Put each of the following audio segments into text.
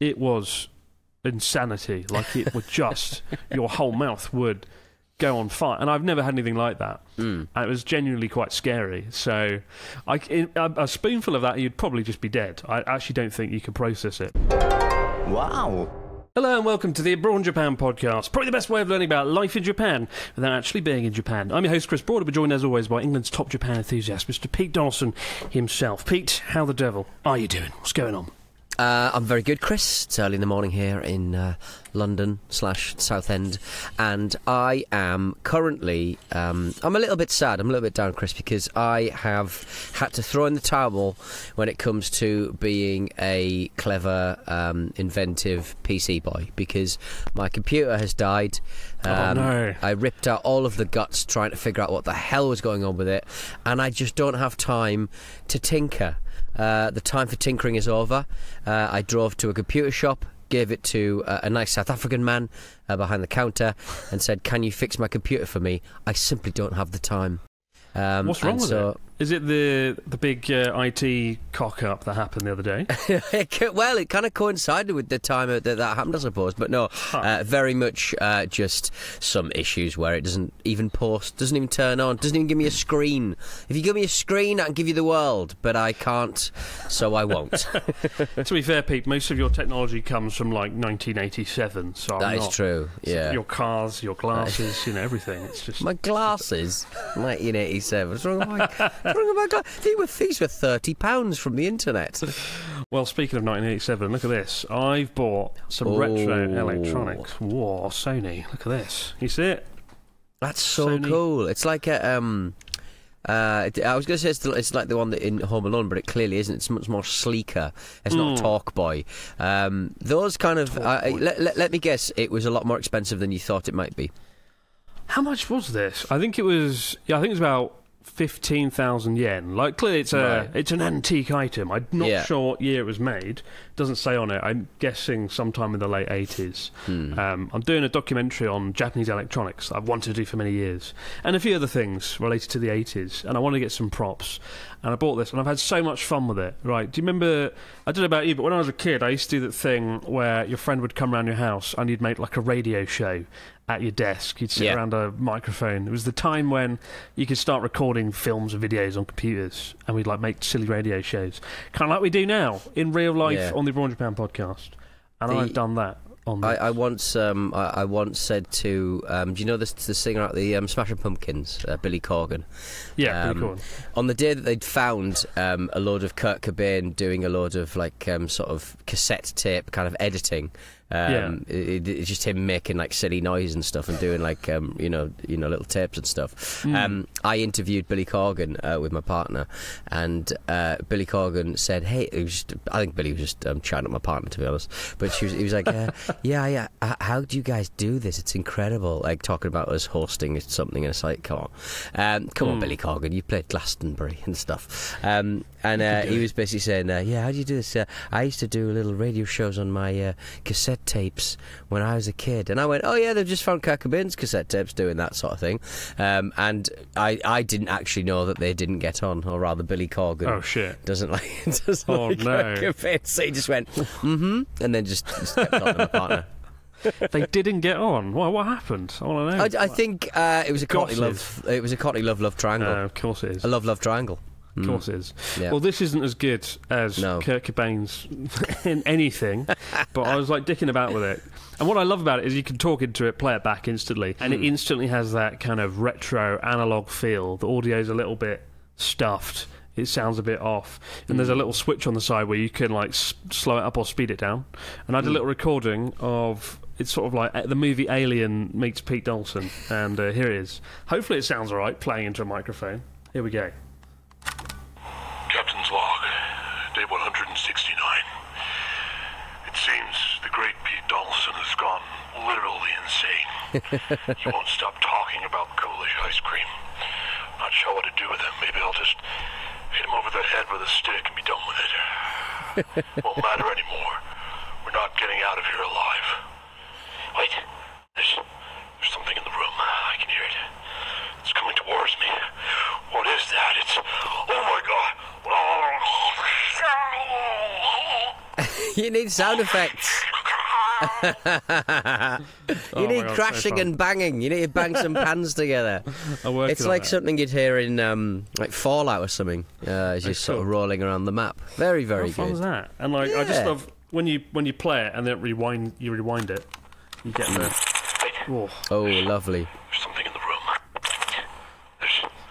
it was insanity. Like, it would just, your whole mouth would go on fire. And I've never had anything like that. And it was genuinely quite scary. So a spoonful of that, you'd probably just be dead. I actually don't think you could process it. Wow. Hello and welcome to the Abroad in Japan podcast. Probably the best way of learning about life in Japan without actually being in Japan. I'm your host, Chris Broad, but joined as always by England's top Japan enthusiast, Mr. Pete Donaldson himself. Pete, how the devil are you doing? What's going on? I'm very good, Chris. It's early in the morning here in London/Southend, and I am currently I'm a little bit sad, I'm a little bit down, Chris, because I have had to throw in the towel when it comes to being a clever, inventive PC boy, because my computer has died. Oh no. I ripped out all of the guts trying to figure out what the hell was going on with it, and I just don't have time to tinker. The time for tinkering is over. I drove to a computer shop, gave it to a nice South African man behind the counter and said, "Can you fix my computer for me? I simply don't have the time." What's wrong with it? Is it the big IT cock-up that happened the other day? Well, it kind of coincided with the time that happened, I suppose. But no, very much just some issues where it doesn't even post, doesn't even turn on, doesn't even give me a screen. If you give me a screen, I can give you the world, but I can't, so I won't. To be fair, Pete, most of your technology comes from, like, 1987. So that is true, yeah. Your cars, your glasses, everything. It's just... My glasses? 1987. What's wrong with my... These were £30 from the internet. Well, speaking of 1987, look at this. I've bought some retro electronics. Whoa, Sony. Look at this. You see it? That's so Sony. Cool. It's like a... I was going to say it's like the one that in Home Alone, but it clearly isn't. It's much more sleeker. It's not Talk Boy. Those kind of... let me guess, it was a lot more expensive than you thought it might be. How much was this? I think it was about 15,000 yen. Like, clearly it's an antique item. I'm not sure what year it was made. Doesn't say on it. I'm guessing sometime in the late 80s. I'm doing a documentary on Japanese electronics that I've wanted to do for many years, and a few other things related to the 80s, and I want to get some props. And I bought this, and I've had so much fun with it. Right? Do you remember, I don't know about you, but when I was a kid, I used to do that thing where your friend would come around your house and you'd make like a radio show at your desk. You'd sit around a microphone. It was the time when you could start recording films and videos on computers, and we'd like make silly radio shows, kind of like we do now in real life on the Abroad in Japan podcast. And I've done that on this. I once said to do you know the singer at the Smashing Pumpkins, Billy Corgan? Yeah, Billy Corgan. On the day that they'd found a load of Kurt Cobain doing a load of like sort of cassette tape kind of editing. It's just him making like silly noise and stuff and doing like little tapes and stuff. I interviewed Billy Corgan with my partner, and Billy Corgan said, "Hey," I think Billy was just chatting at my partner, to be honest. But he was like, "Yeah, how do you guys do this? It's incredible." Like talking about us hosting something, and it's like, come on, Billy Corgan, you played Glastonbury and stuff. And he was basically saying, "Yeah, how do you do this? I used to do little radio shows on my cassette tapes when I was a kid." And I went, "Oh yeah, they've just found Kurt Cobain's cassette tapes doing that sort of thing." And I didn't actually know that they didn't get on, or rather Billy Corgan doesn't like Kurt Cobain, so he just went and then just kept on with my partner. They didn't get on. What happened? I want to know. I think it was a Courtney love triangle. Of course it is. A love triangle. Of course it is. Yeah. Well, this isn't as good as Kurt Cobain's in anything, but I was like dicking about with it. And what I love about it is you can talk into it, play it back instantly, and it instantly has that kind of retro analog feel. The audio's a little bit stuffed. It sounds a bit off. And there's a little switch on the side where you can like slow it up or speed it down. And I did a little recording of... It's sort of like the movie Alien meets Pete Donaldson. And here it is. Hopefully it sounds all right, playing into a microphone. Here we go. Captain's log, day 169. It seems the great Pete Donaldson has gone literally insane. He won't stop talking about ghoulish ice cream. Not sure what to do with him. Maybe I'll just hit him over the head with a stick and be done with it. Won't matter anymore. We're not getting out of here alive. Wait, there's something in the room. I can hear it. It's coming towards me. What is that? It's... Oh my God! You need need sound effects. You need crashing and banging. You need to bang some pans together. It's like something you'd hear in like Fallout or something. As you're sort of rolling around the map. Very, very good. How fun is that? And like, I just love when you play it and then you rewind it. You get the. Oh, lovely. There's something in the room.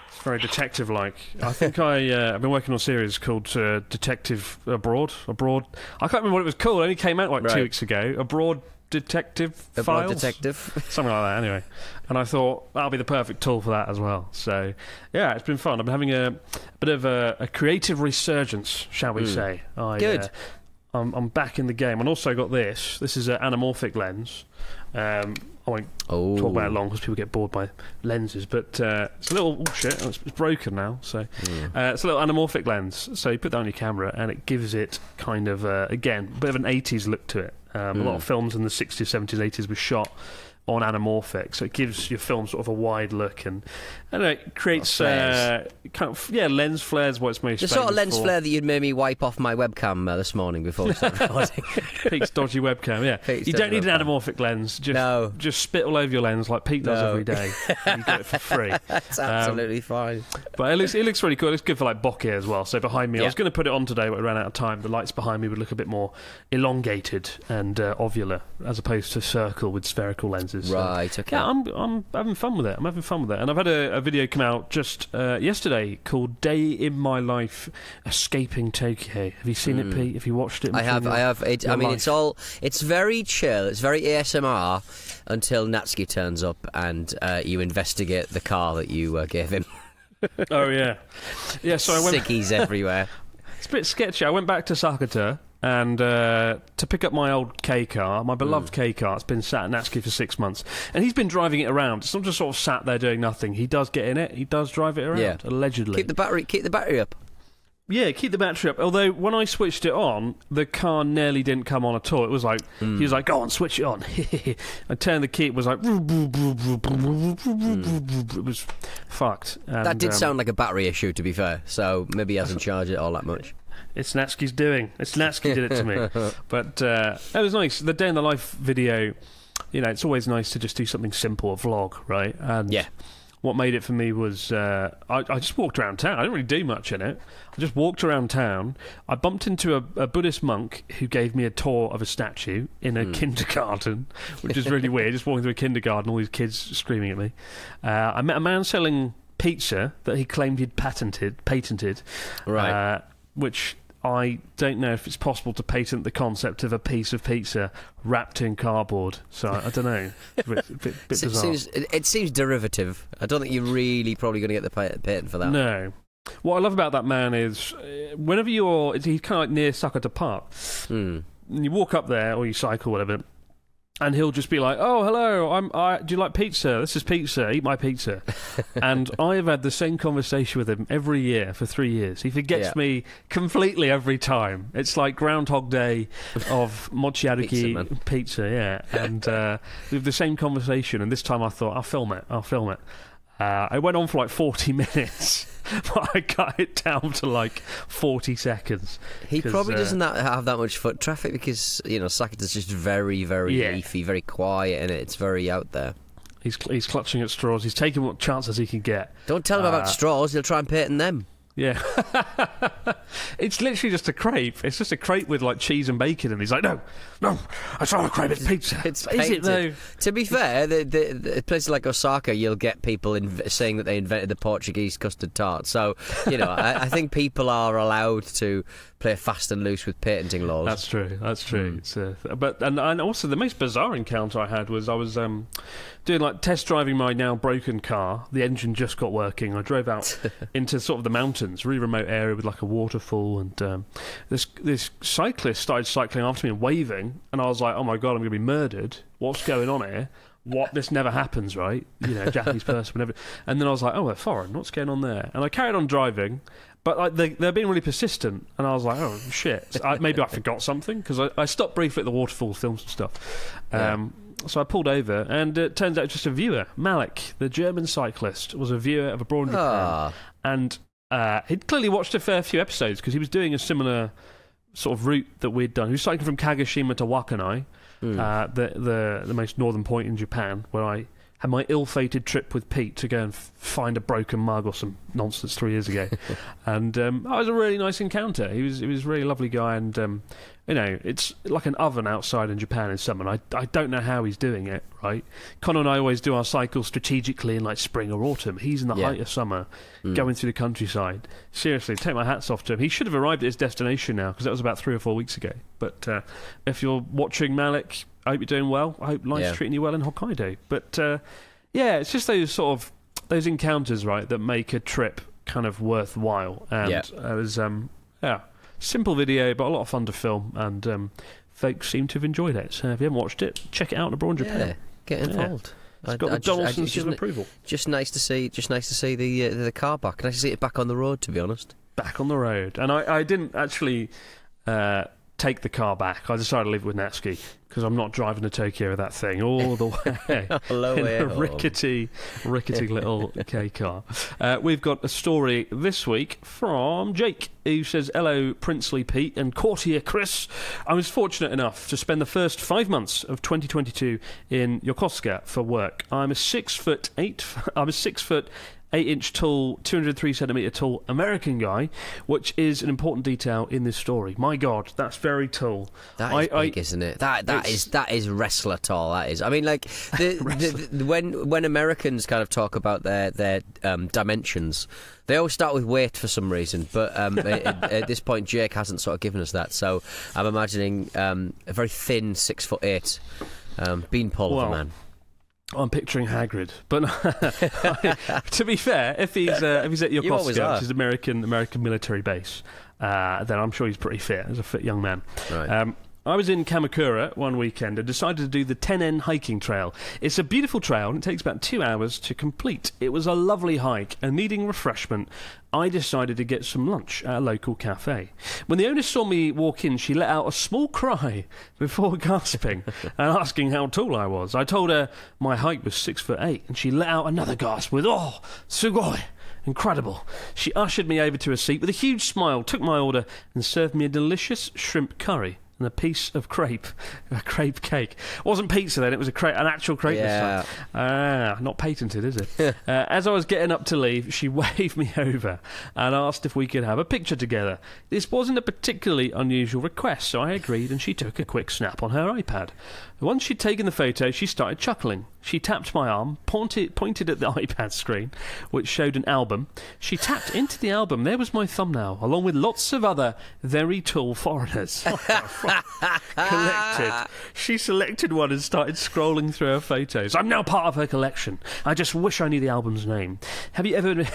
It's very detective-like. I think I've been working on a series called Detective Abroad. I can't remember what it was called. It only came out like 2 weeks ago. Abroad Detective Files? Abroad Detective. Something like that, anyway. And I thought that'll be the perfect tool for that as well. So, yeah, it's been fun. I've been having a bit of a creative resurgence, shall we say. Good. I'm back in the game. And also got this. This is an anamorphic lens. I won't talk about it long because people get bored by lenses, but it's a little... Oh, shit, it's broken now. So it's a little anamorphic lens. So you put that on your camera and it gives it kind of, again, a bit of an 80s look to it. A lot of films in the 60s, 70s, 80s were shot on anamorphic, so it gives your film sort of a wide look, and I don't know, it creates kind of lens flares. What it's most the sort of lens flare that you'd made me wipe off my webcam this morning before we started recording. Pete's dodgy webcam. Yeah, Pete's you don't need an anamorphic lens. Just spit all over your lens like Pete does every day. And you get it for free. That's absolutely fine. But it looks really cool. It looks good for like bokeh as well. So behind me, I was going to put it on today, but I ran out of time. The lights behind me would look a bit more elongated and ovular, as opposed to circle with spherical lenses. Right, okay. Yeah, I'm having fun with it. And I've had a video come out just yesterday called Day in My Life Escaping Tokyo. Have you seen it, Pete? Have you watched it? I have. It's very chill. It's very ASMR until Natsuki turns up and you investigate the car that you gave him. Oh, yeah. Yeah, so I went... Sickies everywhere. It's a bit sketchy. I went back to Sakata and to pick up my old K car, my beloved K car. It's been sat at Natsuki for 6 months, and he's been driving it around. It's not just sort of sat there doing nothing. He does get in it. He does drive it around, allegedly. Keep the battery up. Yeah, keep the battery up. Although when I switched it on, the car nearly didn't come on at all. It was like he was like, "Go on, switch it on." I turned the key. It was like it was fucked. And, that did sound like a battery issue, to be fair. So maybe he hasn't charged it all that much. It's Natsuki's doing. It's Natsuki did it to me. But it was nice. The day in the life video, you know, it's always nice to just do something simple, a vlog, right? And what made it for me was I just walked around town. I didn't really do much in it. I just walked around town. I bumped into a Buddhist monk who gave me a tour of a statue in a kindergarten, which is really weird. Just walking through a kindergarten, all these kids screaming at me. I met a man selling pizza that he claimed he'd patented, right? Which I don't know if it's possible to patent the concept of a piece of pizza wrapped in cardboard. So I don't know. It's a bit bizarre. It seems derivative. I don't think you're really probably going to get the patent for that. No. What I love about that man is whenever he's kind of like near Sakata Park. You walk up there or you cycle, whatever, and he'll just be like, "Oh, hello, do you like pizza? This is pizza. Eat my pizza." And I have had the same conversation with him every year for 3 years. He forgets me completely every time. It's like Groundhog Day of mochiaruki pizza, And we have the same conversation, and this time I thought, I'll film it. I went on for like 40 minutes, but I cut it down to like 40 seconds. He probably doesn't have that much foot traffic because, you know, Sakata's just very, very leafy, very quiet, and it's very out there. He's clutching at straws. He's taking what chances he can get. Don't tell him about straws. He'll try and patent them. Yeah. It's literally just a crepe. It's just a crepe with like cheese and bacon, and he's like, no, it's not a crepe, it's pizza. It's is it though? To be fair, the places like Osaka, you'll get people saying that they invented the Portuguese custard tart. So, you know, I think people are allowed to play fast and loose with patenting laws. That's true. It's, and also the most bizarre encounter I had was I was doing like test driving my now broken car. The engine just got working. I drove out into sort of the mountains, really remote area with like a waterfall, and this cyclist started cycling after me and waving, and I was like, "Oh my god, I'm going to be murdered! What's going on here? This never happens, right? You know, Japanese person, whatever." And then I was like, "Oh, they're foreign. What's going on there?" And I carried on driving. But like, they're being really persistent, and I was like, "Oh shit! Maybe I forgot something," because I stopped briefly at the waterfall to film some stuff. So I pulled over, and it turns out just a viewer, Malik, the German cyclist, was a viewer of Abroad in Japan, and he'd clearly watched a fair few episodes because he was doing a similar sort of route that we'd done. He was cycling from Kagoshima to Wakanai, the most northern point in Japan, where I had my ill-fated trip with Pete to go and find a broken mug or some nonsense 3 years ago. And it was a really nice encounter. He was a really lovely guy, and it's like an oven outside in Japan in summer. I don't know how he's doing it, right? Connor and I always do our cycles strategically in like spring or autumn. He's in the height of summer, going through the countryside. Seriously, take my hats off to him. He should have arrived at his destination now, because that was about 3 or 4 weeks ago. But if you're watching, Malik, I hope you're doing well. I hope life's treating you well in Hokkaido. But it's just those encounters, right, that make a trip kind of worthwhile. And it was simple video, but a lot of fun to film, and folks seem to have enjoyed it. So if you haven't watched it, check it out abroad in Japan. Get involved. It's got the Donaldson seal of approval. Just nice to see the car back. Nice to see it back on the road, to be honest. Back on the road, and I didn't actually take the car back. I decided to leave it with Natsuki, because I'm not driving to Tokyo with that thing all the way in a rickety little K car. We've got a story this week from Jake, who says, "Hello, Princely Pete and Courtier Chris. I was fortunate enough to spend the first 5 months of 2022 in Yokosuka for work. I'm a 6'8" 8-inch tall, 203 centimetre tall American guy, which is an important detail in this story. My God, that's very tall. That is big, isn't it? That is wrestler tall. That is. I mean, like when Americans kind of talk about their dimensions, they always start with weight for some reason. But at this point, Jake hasn't sort of given us that. So I'm imagining a very thin 6'8" beanpole of a man. I'm picturing Hagrid, but to be fair, if he's at Yokosuka, which is American military base, then I'm sure he's pretty fit. He's a fit young man. Right. I was in Kamakura one weekend and decided to do the Tenen hiking trail. It's a beautiful trail and it takes about 2 hours to complete. It was a lovely hike, and needing refreshment, I decided to get some lunch at a local cafe. When the owner saw me walk in, she let out a small cry before gasping and asking how tall I was. I told her my height was 6'8", and she let out another gasp with, "Oh, sugoi! Incredible." She ushered me over to a seat with a huge smile, took my order, and served me a delicious shrimp curry and a piece of crepe cake. It wasn't pizza then, it was an actual crepe this time. Not patented, is it? As I was getting up to leave, she waved me over and asked if we could have a picture together. This wasn't a particularly unusual request, so I agreed, and she took a quick snap on her iPad. Once she'd taken the photo, she started chuckling. She tapped my arm, pointed at the iPad screen, which showed an album. She tapped into the album. There was my thumbnail, along with lots of other very tall foreigners. Collected. She selected one and started scrolling through her photos. I'm now part of her collection. I just wish I knew the album's name. Have you ever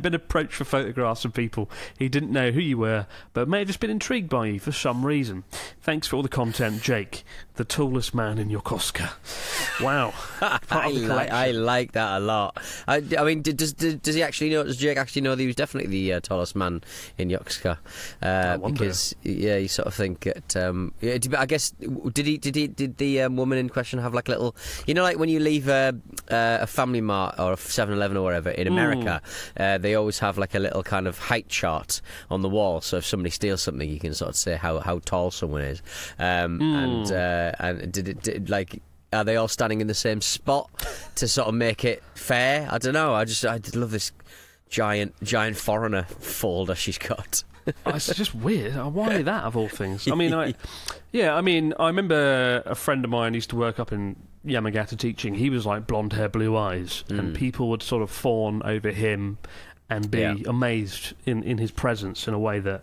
been approached for photographs of people who didn't know who you were, but may have just been intrigued by you for some reason? Thanks for all the content, Jake, the tallest man in Yokosuka. Wow. I like that a lot. I mean, does he actually know? Does Jake actually know that he was definitely the tallest man in Yokosuka? Because you sort of think that. I guess did the woman in question have like little, like when you leave a Family Mart or a 7-Eleven or whatever in America, they always have like a little kind of height chart on the wall. So if somebody steals something, you can sort of say how tall someone is. And did like. Are they all standing in the same spot to sort of make it fair? I don't know. I did love this giant foreigner folder she's got. It's just weird. Why that, of all things? I mean, I remember a friend of mine used to work up in Yamagata teaching. He was like blonde hair, blue eyes, and people would sort of fawn over him and be amazed in his presence in a way that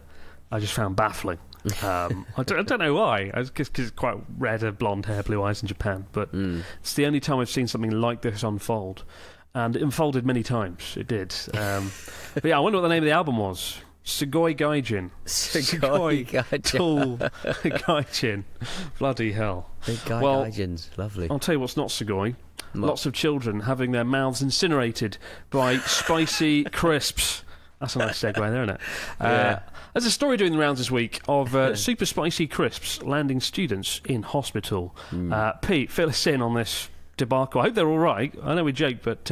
I just found baffling. I don't know why. I guess because it's quite rare to have blonde hair, blue eyes in Japan, but it's the only time I've seen something like this unfold, and it unfolded many times. It did. But yeah, I wonder what the name of the album was. Sugoi Gaijin. Sugoi Gaijin. Tall Gaijin. Bloody hell. Big Gaijins. Lovely. I'll tell you what's not Sugoi. Lots of children having their mouths incinerated by spicy crisps. That's a nice segue there, isn't it? There's a story doing the rounds this week of super spicy crisps landing students in hospital. Pete, fill us in on this debacle. I hope they're all right. I know we joke, but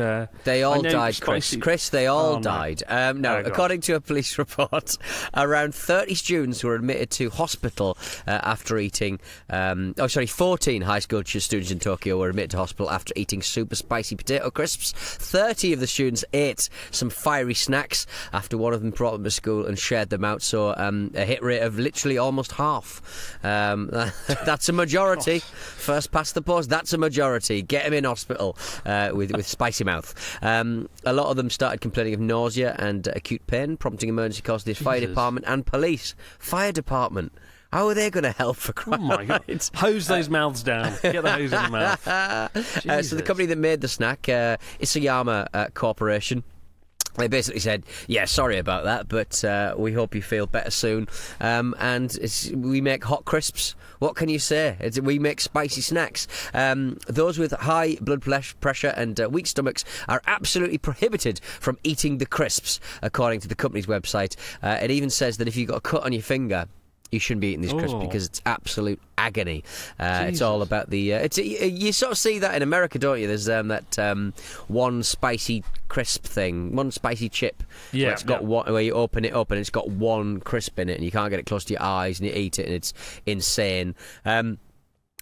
they all died, Chris. They all died. No, according to a police report, around 30 students were admitted to hospital after eating. 14 high school students in Tokyo were admitted to hospital after eating super spicy potato crisps. 30 of the students ate some fiery snacks after one of them brought them to school and shared them out. So a hit rate of literally almost half. That's a majority. First past the post. That's a majority. Get him in hospital with spicy mouth. A lot of them started complaining of nausea and acute pain, prompting emergency calls to the fire department and police. Fire department. How are they going to help, for crying out loud? Hose those mouths down. Get the hose in the mouth. So the company that made the snack, Isayama Corporation, they basically said, yeah, sorry about that, but we hope you feel better soon. And we make hot crisps. What can you say? We make spicy snacks. Those with high blood pressure and weak stomachs are absolutely prohibited from eating the crisps, according to the company's website. It even says that if you've got a cut on your finger, you shouldn't be eating these crisps because it's absolute agony. It's all about the... you sort of see that in America, don't you? There's that one spicy crisp thing, one spicy chip. Yeah, where it's got one, where you open it up and it's got one crisp in it and you can't get it close to your eyes and you eat it and it's insane.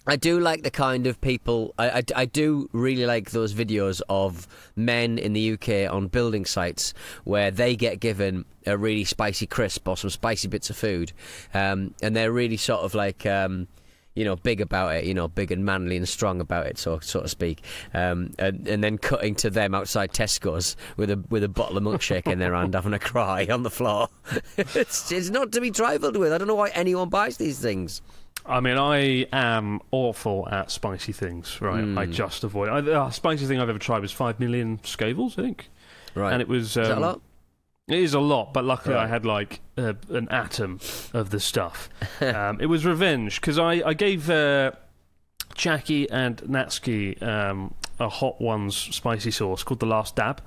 I do like the kind of people... I do really like those videos of men in the UK on building sites where they get given a really spicy crisp or some spicy bits of food, and they're really sort of like... big about it, big and manly and strong about it, so to speak. And then cutting to them outside Tesco's with a bottle of milkshake in their hand, having a cry on the floor. It's not to be trifled with. I don't know why anyone buys these things. I mean, I am awful at spicy things, right? I just avoid... The spiciest thing I've ever tried was 5 million Scavilles, I think. Right. And it was... Is that a lot? It is a lot, but luckily I had, like, an atom of the stuff. It was revenge, because I gave Jackie and Natsuki a Hot Ones spicy sauce called The Last Dab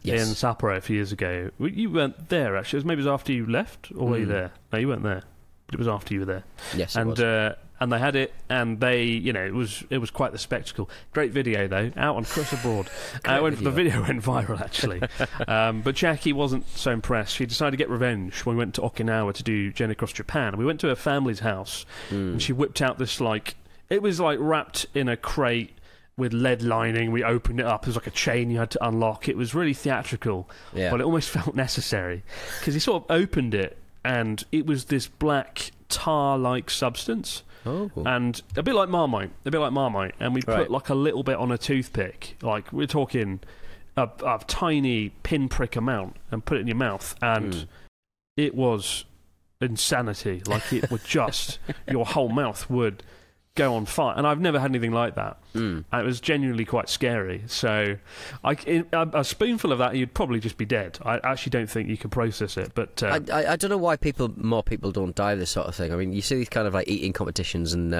in Sapporo a few years ago. You weren't there, actually. Maybe it was after you left, or were you there? No, you weren't there. It was after you were there. Yes, and it was. And they had it, and they, it was quite the spectacle. Great video though, out on Cross Abroad. The video went viral actually. But Jackie wasn't so impressed. She decided to get revenge when we went to Okinawa to do Journey Across Japan. We went to her family's house, and she whipped out this it was wrapped in a crate with lead lining. We opened it up. It was like a chain you had to unlock. It was really theatrical, but it almost felt necessary because he sort of opened it. And it was this black tar-like substance, and a bit like Marmite. And we put like a little bit on a toothpick, like we're talking a tiny pinprick amount, and put it in your mouth, and it was insanity. Like it would just your whole mouth would go on fire, and I've never had anything like that. And it was genuinely quite scary. So a spoonful of that, you'd probably just be dead. I actually don't think you can process it. But I don't know why more people don't die of this sort of thing. I mean, you see these kind of like eating competitions and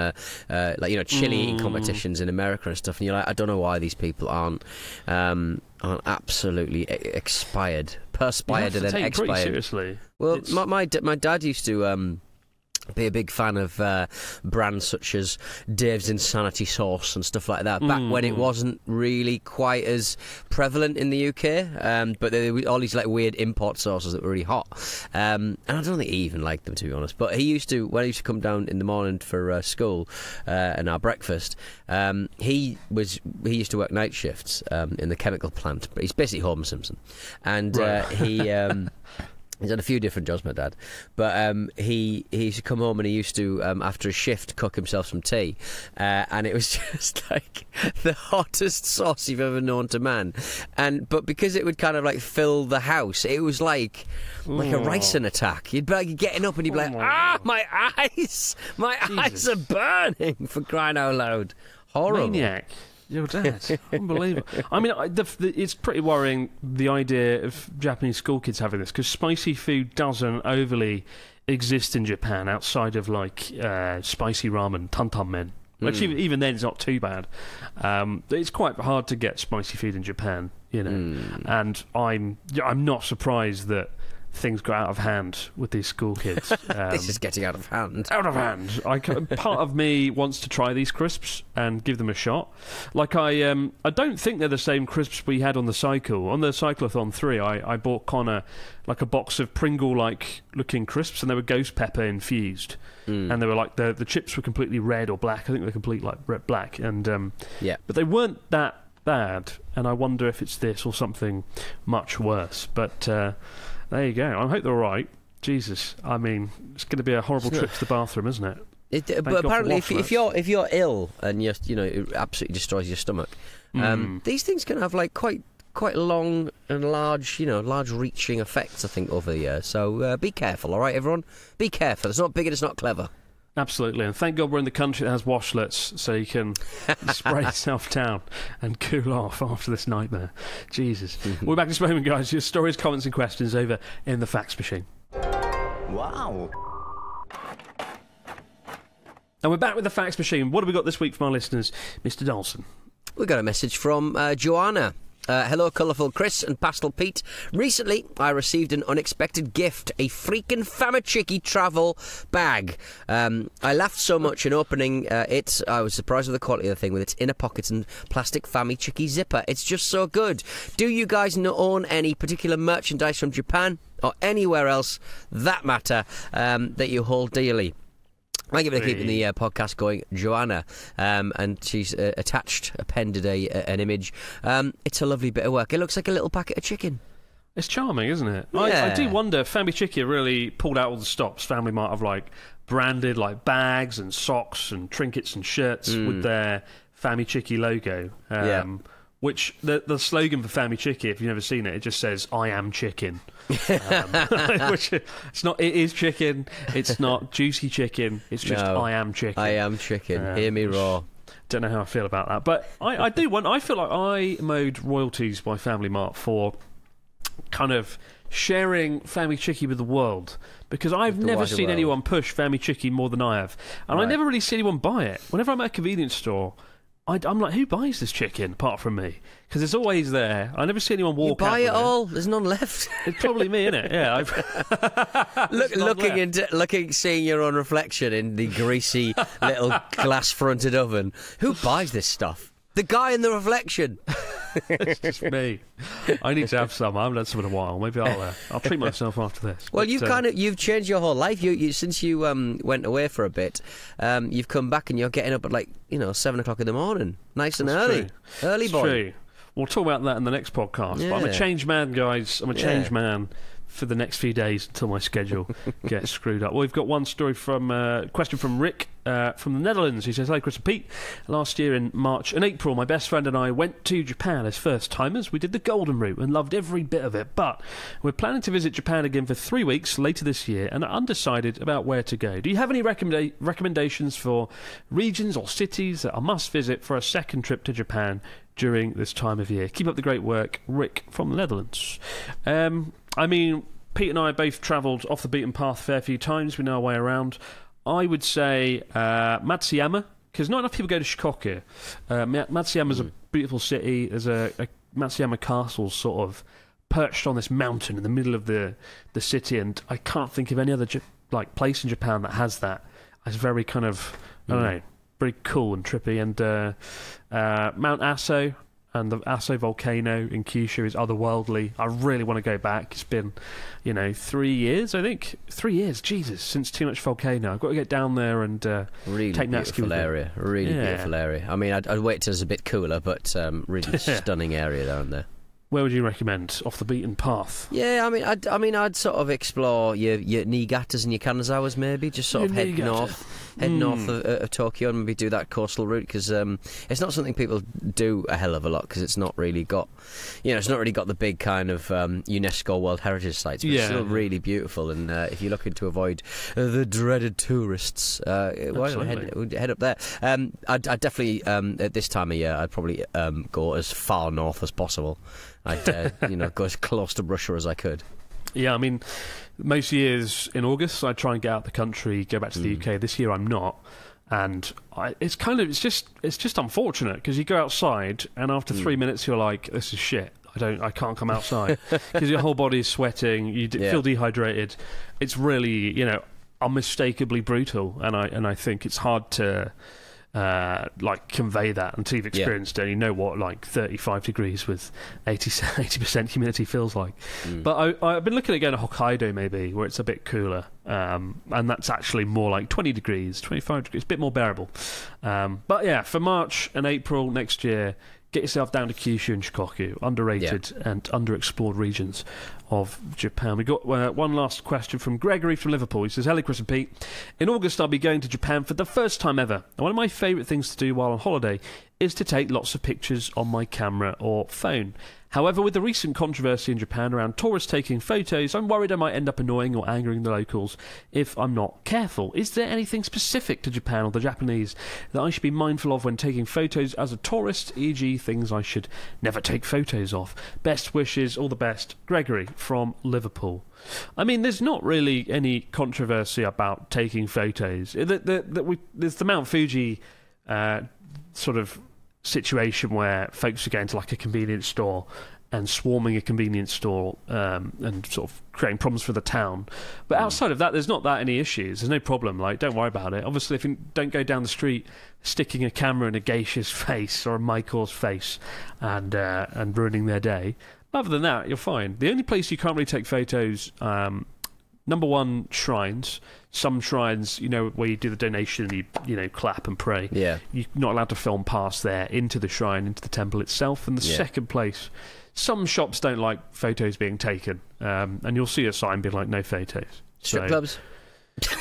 chili eating competitions in America and stuff, and you're like, I don't know why these people aren't absolutely perspired and then expired. Pretty seriously. Well, my dad used to be a big fan of brands such as Dave's Insanity Sauce and stuff like that, back when it wasn't really quite as prevalent in the UK, but there were all these like weird import sauces that were really hot, and I don't think he even liked them, to be honest. But when he used to come down in the morning for school and our breakfast, he used to work night shifts in the chemical plant, but he's basically Homer Simpson, and he's had a few different jobs, my dad. But he used to come home and he used to, after a shift, cook himself some tea. And it was just like the hottest sauce you've ever known to man. But because it would kind of like fill the house, it was like a ricin attack. You'd be like getting up and you'd be like, my eyes! My eyes are burning, for crying out loud. Horrible. Maniac. Your dad. Unbelievable. I mean, it's pretty worrying, the idea of Japanese school kids having this, because spicy food doesn't overly exist in Japan outside of, like, spicy ramen, tantan men. Which even then it's not too bad. It's quite hard to get spicy food in Japan, And I'm not surprised that things got out of hand with these school kids. This is getting out of hand. Out of hand. Part of me wants to try these crisps and give them a shot. Like I don't think they're the same crisps we had on the cycle. On the Cyclothon 3, I bought Connor like a box of Pringle-like looking crisps, and they were ghost pepper infused, and they were like the chips were completely red or black. I think they're complete like red black, and but they weren't that bad. And I wonder if it's this or something much worse. But there you go. I hope they're all right. Jesus, I mean, it's going to be a horrible trip to the bathroom, isn't it? But apparently, if you're ill and it absolutely destroys your stomach, these things can have like quite long and large-reaching effects, I think, over the years. So be careful, all right, everyone? Be careful. It's not big and it's not clever. Absolutely, and thank God we're in the country that has washlets, so you can spray yourself down and cool off after this nightmare. Jesus. We're back in just a moment, guys. Your stories, comments and questions over in the fax machine. Wow. And we're back with the fax machine. What have we got this week from our listeners, Mr. Donaldson? We got a message from Joanna. Hello, Colourful Chris and Pastel Pete. Recently, I received an unexpected gift, a freaking Famichiki travel bag. I laughed so much in opening it, I was surprised with the quality of the thing, with its inner pockets and plastic Famichiki zipper. It's just so good. Do you guys own any particular merchandise from Japan or anywhere else, that matter, that you hold dearly? Thank you for keeping the podcast going, Joanna. And she's appended an image. It's a lovely bit of work. It looks like a little packet of chicken. It's charming, isn't it? Yeah. I do wonder if Famichiki really pulled out all the stops. Family might have like branded like bags and socks and trinkets and shirts with their Famichiki logo. Which the slogan for Famichiki, if you've never seen it, it just says "I am chicken." Which it's not. It is chicken. It's not juicy chicken. It's just I am chicken. I am chicken. Hear me roar. Don't know how I feel about that, but I do want. I feel like I mowed royalties by Family Mart for kind of sharing Famichiki with the world, because I've never seen anyone push Famichiki more than I have, and I never really see anyone buy it. Whenever I'm at a convenience store, I'm like, who buys this chicken apart from me? Because it's always there. I never see anyone walk out. You buy it all. There's none left. It's probably me, isn't it? Yeah. Seeing your own reflection in the greasy little glass-fronted oven. Who buys this stuff? The guy in the reflection. It's just me. I need to have some. I haven't had some in a while. Maybe I'll treat myself after this. Well, you've changed your whole life. You since you went away for a bit. You've come back and you're getting up at 7 o'clock in the morning, nice and early. True. Early boy. True. We'll talk about that in the next podcast. Yeah. But I'm a changed man, guys. I'm a changed man for the next few days until my schedule gets screwed up. Well, we've got one story question from Rick from the Netherlands. He says, "Hi Chris and Pete. Last year in March and April, my best friend and I went to Japan as first timers. We did the Golden Route and loved every bit of it, but we're planning to visit Japan again for 3 weeks later this year and are undecided about where to go. Do you have any recommendations for regions or cities that I must visit for a second trip to Japan during this time of year? Keep up the great work, Rick from the Netherlands." I mean, Pete and I both travelled off the beaten path a fair few times. We know our way around. I would say Matsuyama, because not enough people go to Shikoku. Matsuyama's a beautiful city. There's a Matsuyama castle sort of perched on this mountain in the middle of the city, and I can't think of any other place in Japan that has that. It's very kind of, I don't know, very cool and trippy. And Mount Aso and the Aso volcano in Kyushu is otherworldly. I really want to go back. It's been, 3 years, I think. 3 years, Jesus, since Too Much Volcano. I've got to get down there and really take beautiful area. Really beautiful area. I mean, I'd wait till it's a bit cooler, but really stunning area down there. Where would you recommend off the beaten path? Yeah, I'd sort of explore your Niigatas and your Kanazawas, maybe. Just sort of head north of Tokyo and maybe do that coastal route, because it's not something people do a hell of a lot, because it's not really got, it's not really got the big kind of UNESCO World Heritage sites, but it's still really beautiful. And if you're looking to avoid the dreaded tourists, why not head up there? I'd definitely at this time of year, I'd probably go as far north as possible. I'd go as close to Russia as I could. Yeah, I mean, most years in August I try and get out the country, go back to the UK. This year I'm not, and it's just unfortunate, because you go outside and after 3 minutes you're like, this is shit. I can't come outside because your whole body is sweating. You feel dehydrated. It's really, unmistakably brutal, and I think it's hard to convey that until you've experienced it. You know what 35 degrees with 80% humidity feels like. But I've been looking at going to Hokkaido maybe, where it's a bit cooler, and that's actually more like 20 degrees, 25 degrees, a bit more bearable. But yeah, for March and April next year, get yourself down to Kyushu and Shikoku, underrated and underexplored regions of Japan. We got one last question from Gregory from Liverpool. He says, "Hello, Chris and Pete. In August, I'll be going to Japan for the first time ever. And one of my favourite things to do while on holiday is to take lots of pictures on my camera or phone. However, with the recent controversy in Japan around tourists taking photos, I'm worried I might end up annoying or angering the locals if I'm not careful. Is there anything specific to Japan or the Japanese that I should be mindful of when taking photos as a tourist, e.g. things I should never take photos of? Best wishes, all the best. Gregory from Liverpool." I mean, there's not really any controversy about taking photos. There's the Mount Fuji sort of situation where folks are going to like a convenience store and swarming a convenience store and sort of creating problems for the town. But outside of that, there's not that any issues. There's no problem. Don't worry about it. Obviously, if you don't go down the street sticking a camera in a geisha's face or a Michael's face and ruining their day. Other than that, you're fine. The only place you can't really take photos, number one, shrines. Some shrines, where you do the donation and you clap and pray. Yeah. You're not allowed to film past there into the shrine, into the temple itself. And the second place, some shops don't like photos being taken. And you'll see a sign being like, no photos. Strip clubs?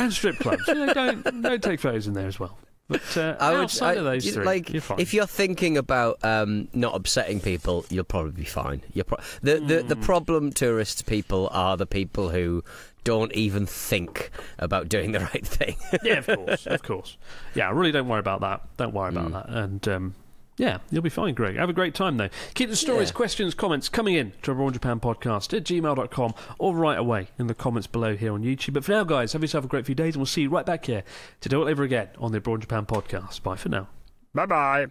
And strip clubs. Don't take photos in there as well. But outside of those three, you're fine. If you're thinking about not upsetting people, you'll probably be fine. The problem tourist people are the people who don't even think about doing the right thing. Yeah, of course. Yeah, really don't worry about that. Don't worry about that. And you'll be fine, Greg. Have a great time, though. Keep the stories, questions, comments coming in to Abroad Japan Podcast at gmail.com or right away in the comments below here on YouTube. But for now, guys, have yourself a great few days, and we'll see you right back here to do it over again on the Abroad Japan Podcast. Bye for now. Bye-bye.